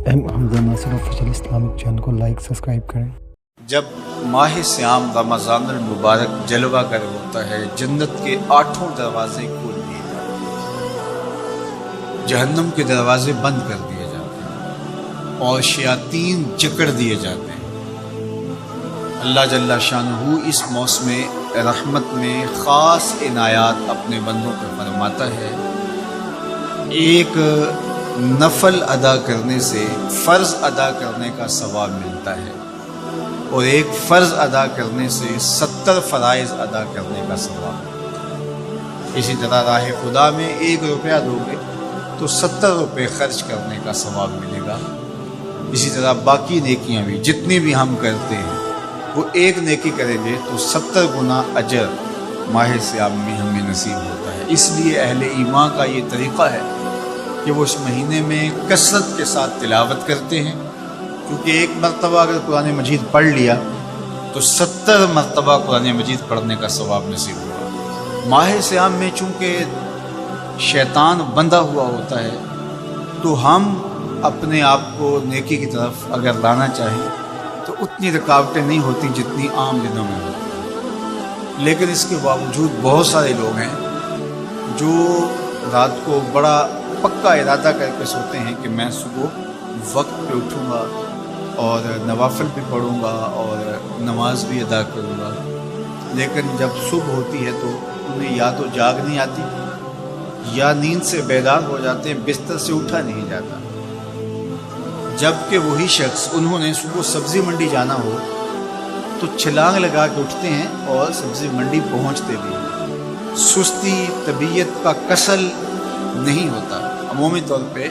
Hamza Nasir official Islamic channel को like subscribe करें। जब माह सियाम रमज़ान मुबारक जलवा कर होता है, जन्नत के 8 दरवाजे खोल दिए जाते हैं, जहन्नम के दरवाजे बंद कर दिए जाते हैं और शयातीन जकड़ दिए जाते हैं। अल्लाह जल्ला शानहू इस मौसम रहमत में ख़ास इनायात अपने बंदों पर फरमाता है। एक नफल अदा करने से फ़र्ज़ अदा करने का सवाब मिलता है और एक फ़र्ज़ अदा करने से 70 फ़राइज़ अदा करने का सवाब मिलता है। इसी तरह राह खुदा में 1 रुपया दोगे तो 70 रुपये खर्च करने का सवाब मिलेगा। इसी तरह बाकी नेकियां भी जितनी भी हम करते हैं वो एक नेकी करेंगे तो 70 गुना अजर माह सियाम में हमें नसीब होता है। इसलिए अहले ईमान का ये तरीक़ा है कि वो इस महीने में कसरत के साथ तिलावत करते हैं, क्योंकि एक मरतबा अगर कुरान मजीद पढ़ लिया तो 70 मरतबा कुरान मजीद पढ़ने का सवाब नसीब होगा। माह सियाम में चूँकि शैतान बंधा हुआ होता है तो हम अपने आप को नेकी की तरफ अगर लाना चाहें तो उतनी रुकावटें नहीं होती जितनी आम दिनों में होती। लेकिन इसके बावजूद बहुत सारे लोग हैं जो रात को बड़ा पक्का इरादा करके सोते हैं कि मैं सुबह वक्त पे उठूँगा और नवाफिल भी पढ़ूँगा और नमाज भी अदा करूँगा, लेकिन जब सुबह होती है तो उन्हें या तो जाग नहीं आती या नींद से बेदार हो जाते हैं, बिस्तर से उठा नहीं जाता। जबकि वही शख्स उन्होंने सुबह सब्ज़ी मंडी जाना हो तो छलांग लगा के उठते हैं और सब्ज़ी मंडी पहुंचते भी हैं। सुस्ती तबीयत का कसल नहीं होता। अमूमी तौर पे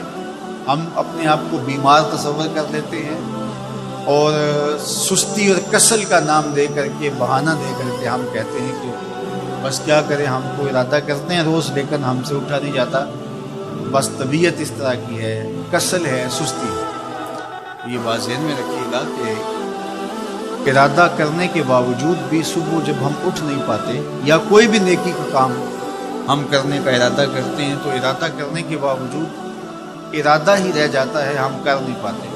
हम अपने आप को बीमार तस्वर कर लेते हैं और सुस्ती और कसल का नाम दे करके, बहाना दे करके हम कहते हैं कि बस क्या करें, हमको इरादा करते हैं रोज़ लेकिन हमसे उठा नहीं जाता, बस तबीयत इस तरह की है, कसल है, सुस्ती है। ये बात ज़हन में रखिएगा कि इरादा करने के बावजूद भी सुबह जब हम उठ नहीं पाते या कोई भी नेकी का काम हम करने का इरादा करते हैं तो इरादा करने के बावजूद इरादा ही रह जाता है, हम कर नहीं पाते।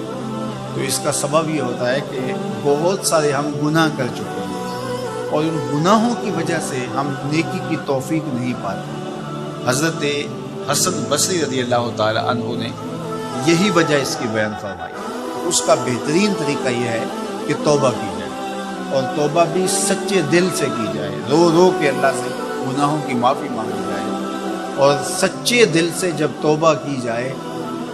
तो इसका सबब ये होता है कि बहुत सारे हम गुनाह कर चुके हैं और उन गुनाहों की वजह से हम नेकी की तौफीक नहीं पाते। हज़रत हसन बसरी रज़ी अल्लाह ताला अन्हु ने यही वजह इसकी बयान फरमाई। उसका बेहतरीन तरीका यह है कि तौबा की जाए और तौबा भी सच्चे दिल से की जाए, रो रो के अल्लाह से गुनाहों की माफ़ी मांगी जाए। और सच्चे दिल से जब तौबा की जाए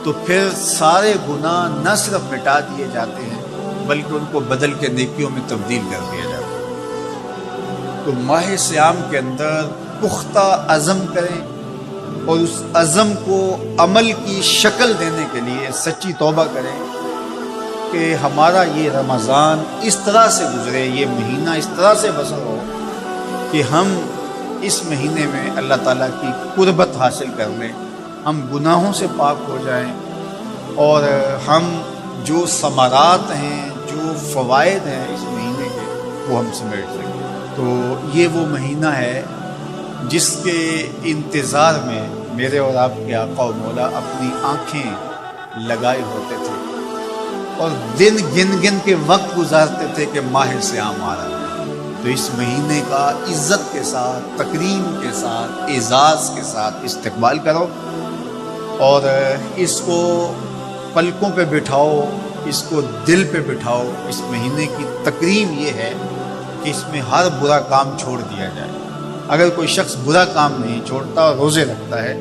तो फिर सारे गुनाह न सिर्फ मिटा दिए जाते हैं बल्कि उनको बदल के नेकियों में तब्दील कर दिया जाता है। तो माह सियाम के अंदर पुख्ता अज़म करें और उस अज़म को अमल की शक्ल देने के लिए सच्ची तौबा करें कि हमारा ये रमज़ान इस तरह से गुज़रे, ये महीना इस तरह से बसर हो कि हम इस महीने में अल्लाह ताला की कुर्बत हासिल कर लें, हम गुनाहों से पाक हो जाएं और हम जो समारात हैं, जो फ़वाइद हैं इस महीने के, वो हम समेट सकें। तो ये वो महीना है जिसके इंतज़ार में मेरे और आपके आका और मौला अपनी आँखें लगाए होते थे और दिन गिन गिन के वक्त गुजारते थे कि माह सियाम आ रहा है। तो इस महीने का इज़्ज़त के साथ, तकरीम के साथ, एज़ाज़ के साथ इस्तकबाल करो और इसको पलकों पे बिठाओ, इसको दिल पे बिठाओ। इस महीने की तकरीम ये है कि इसमें हर बुरा काम छोड़ दिया जाए। अगर कोई शख्स बुरा काम नहीं छोड़ता और रोज़े रखता है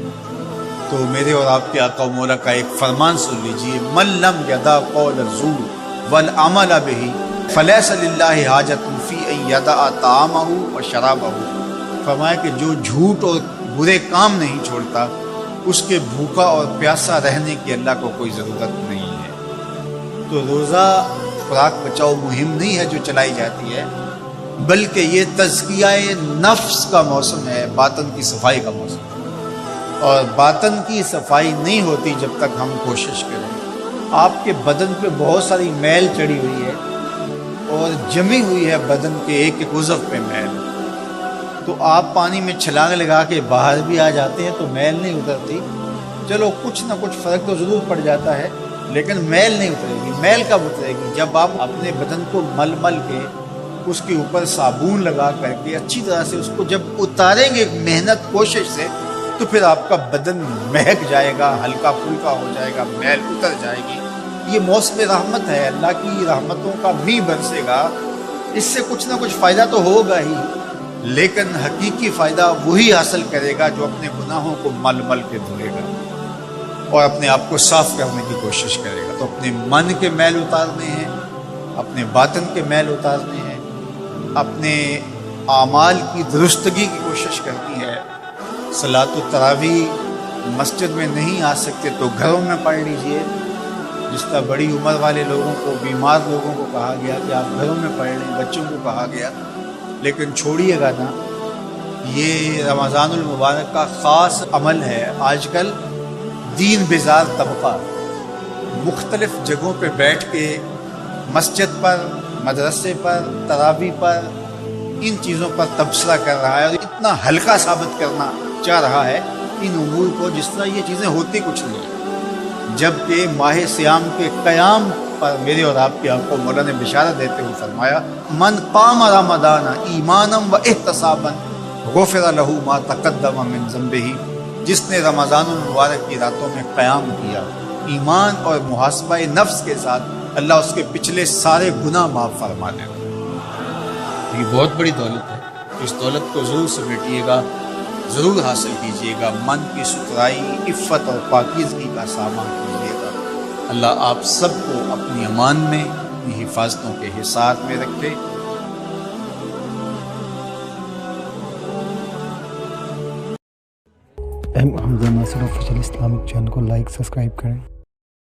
तो मेरे और आपके आका मौला का एक फरमान सुन लीजिए, मन लम यदा कौल ज़ूर वल अमल बिही फलैसा लिल्लाहि हाजतुन फी अन यदा तामहु व शराबहु। फरमाया कि जो झूठ और बुरे काम नहीं छोड़ता उसके भूखा और प्यासा रहने की अल्लाह को कोई ज़रूरत नहीं है। तो रोज़ा खुराक बचाओ मुहिम नहीं है जो चलाई जाती है, बल्कि ये तज़किया नफ्स का मौसम है, बातन की सफाई का मौसम है। और बातन की सफाई नहीं होती जब तक हम कोशिश करें। आपके बदन पे बहुत सारी मैल चढ़ी हुई है और जमी हुई है बदन के एक एक उज़व पे मैल, तो आप पानी में छलांग लगा के बाहर भी आ जाते हैं तो मैल नहीं उतरती। चलो कुछ ना कुछ फ़र्क तो ज़रूर पड़ जाता है, لیکن میل نہیں اترے گی. میل کب اترے گی؟ جب آپ اپنے بدن کو مل مل کے اس کے اوپر صابن لگا کر کے اچھی طرح سے اس کو جب اتاریں گے محنت کوشش سے، تو پھر آپ کا بدن مہک جائے گا، ہلکا پھلکا ہو جائے گا، میل اتر جائے گی. یہ موسم رحمت ہے، اللہ کی رحمتوں کا می برسے گا. اس سے کچھ نہ کچھ فائدہ تو ہوگا ہی، لیکن حقیقی فائدہ وہی حاصل کرے گا جو اپنے گناہوں کو مل مل کے دھوئے گا اور اپنے آپ کو صاف کرنے کی کوشش کرے گا. تو اپنے من کے میل اتارنے ہیں، اپنے باطن کے میل اتارنے ہیں، اپنے اعمال کی درستگی کی کوشش کرنی ہے. صلاۃ التراویح مسجد میں نہیں آ سکتے تو گھروں میں پڑھ لیجئے. جس طرح بڑی عمر والے لوگوں کو، بیمار لوگوں کو کہا گیا کہ آپ گھروں میں پڑھ لیں، بچوں کو کہا گیا. لیکن چھوڑیے گا نا، یہ رمضان المبارک کا خاص عمل ہے. آج کل دین بیزار طبقہ مختلف جگہوں پہ بیٹھ کے مسجد پر، مدرسے پر، تراویح پر، ان چیزوں پر تبصرہ کر رہا ہے اور اتنا ہلکا ثابت کرنا چاہ رہا ہے ان امور کو جس طرح یہ چیزیں ہوتی کچھ نہیں. جبکہ ماہ سیام کے قیام پر میرے اور آپ کی آنکھوں مولا نے بشارت دیتے ہوئے فرمایا، من قام رمضان ایمانا و احتسابا غفر لہ ما تقدم من ذنبہ. جس نے رمضان المبارک کی راتوں میں قیام کیا ایمان اور محاسبہ نفس کے ساتھ، اللہ اس کے پچھلے سارے گناہ معاف فرما دے گا. یہ بہت بڑی دولت ہے. اس دولت کو ضرور سمیٹیے گا، ضرور حاصل کیجیے گا. من کی ستھرائی، عفت اور پاکیزگی کا سامان کیجیے گا. اللہ آپ سب کو اپنی امان میں، اپنی حفاظتوں کے حصار میں رکھے. ایم حمزہ ناصر آفیشیل اسلامک چینل کو لائک سبسکرائب کریں.